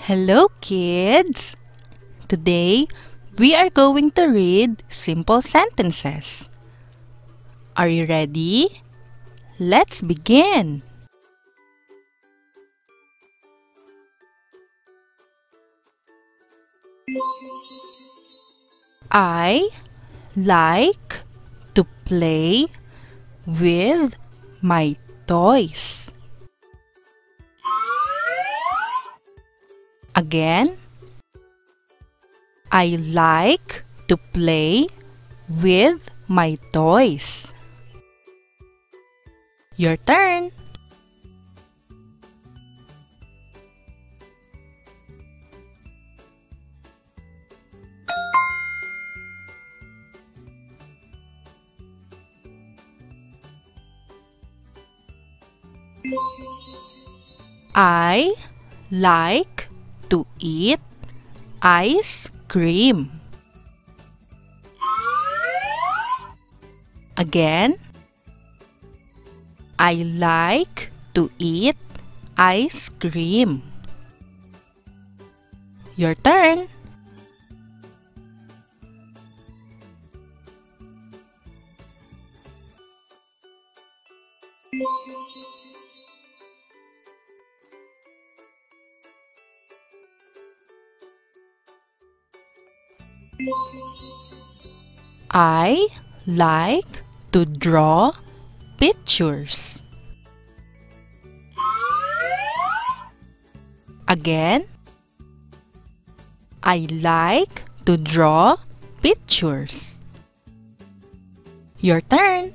Hello, kids! Today, we are going to read simple sentences. Are you ready? Let's begin! I like to play with my toys. Again, I like to play with my toys. Your turn. I like to eat ice cream. Again, I like to eat ice cream. Your turn. I like to draw pictures. Again, I like to draw pictures. Your turn.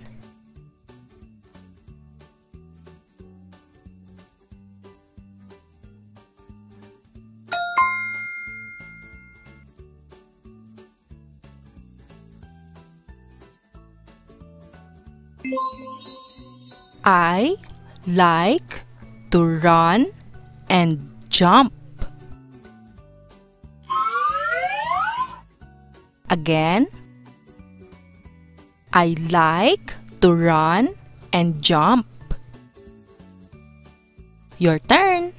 I like to run and jump. Again, I like to run and jump. Your turn.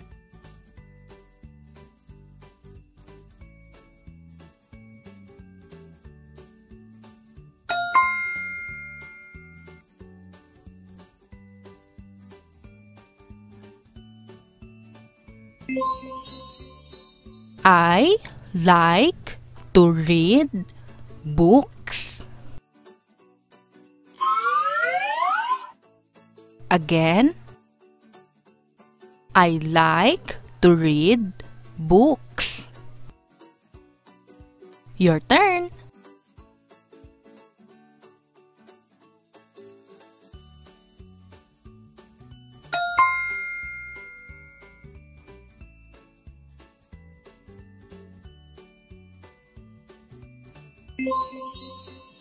I like to read books. Again, I like to read books. Your turn.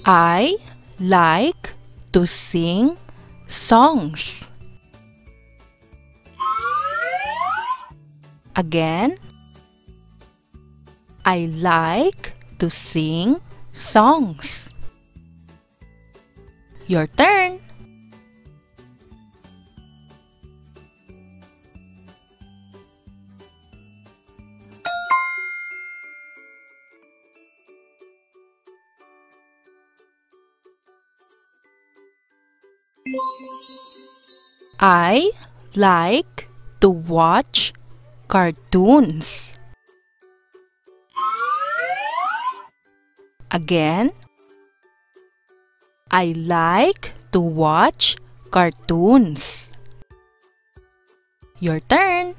I like to sing songs. Again, I like to sing songs. Your turn. I like to watch cartoons. Again, I like to watch cartoons. Your turn.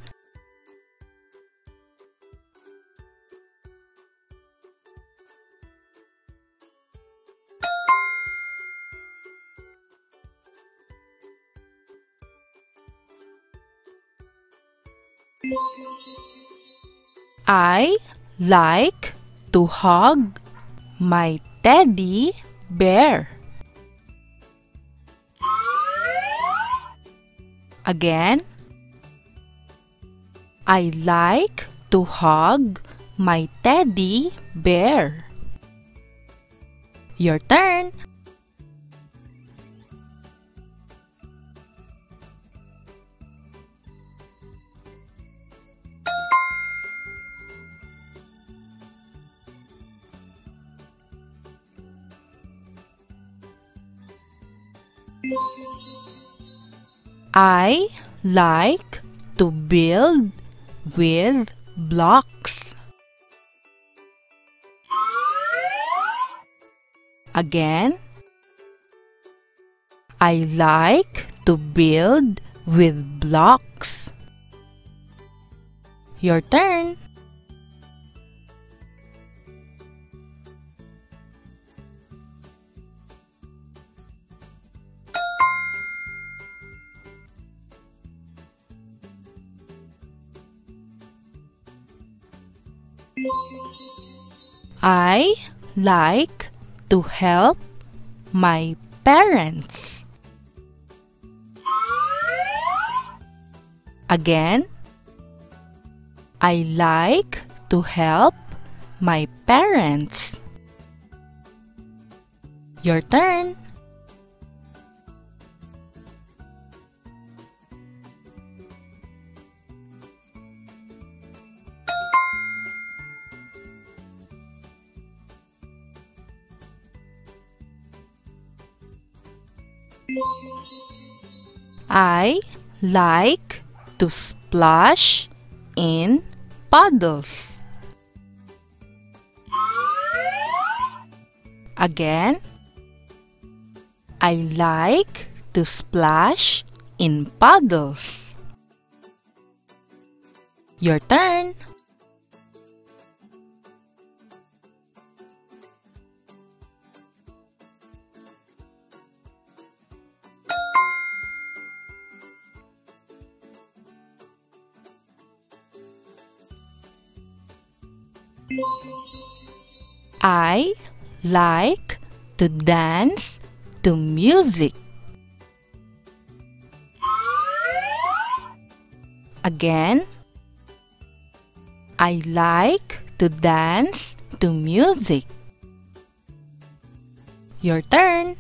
I like to hug my teddy bear. Again, I like to hug my teddy bear. Your turn. I like to build with blocks. Again, I like to build with blocks. Your turn. I like to help my parents. Again, I like to help my parents. Your turn. I like to splash in puddles. Again, I like to splash in puddles. Your turn. I like to dance to music. Again, I like to dance to music. Your turn.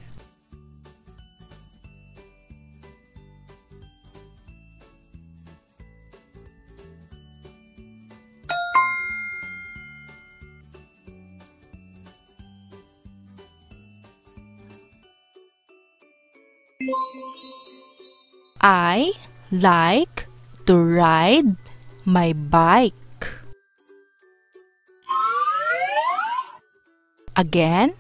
I like to ride my bike. Again,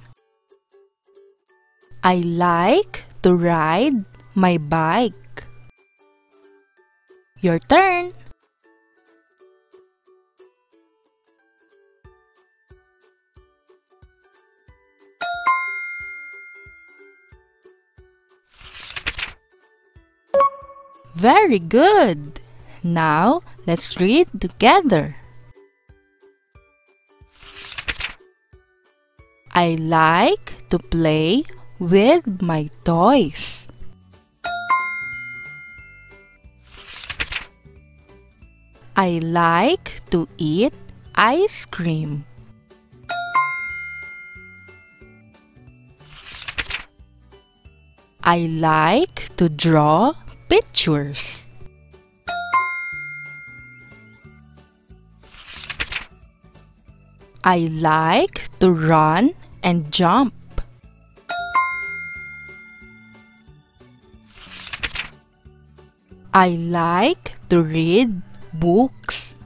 I like to ride my bike. Your turn. Very good! Now, let's read together. I like to play with my toys. I like to eat ice cream. I like to draw pictures. I like to run and jump. I like to read books.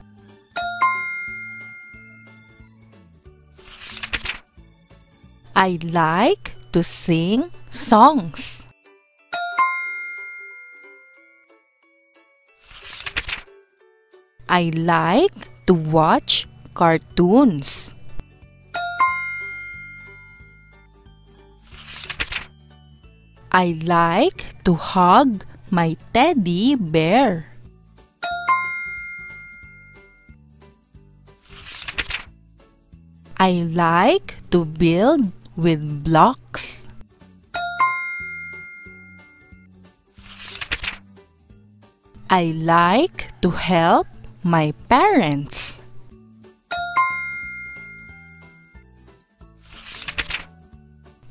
I like to sing songs. I like to watch cartoons. I like to hug my teddy bear. I like to build with blocks. I like to help my parents.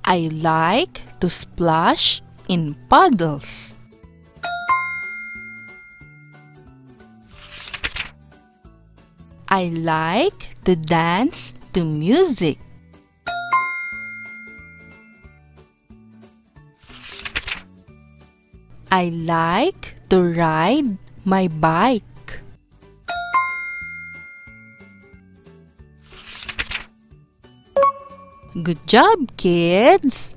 I like to splash in puddles. I like to dance to music. I like to ride my bike. Good job, kids!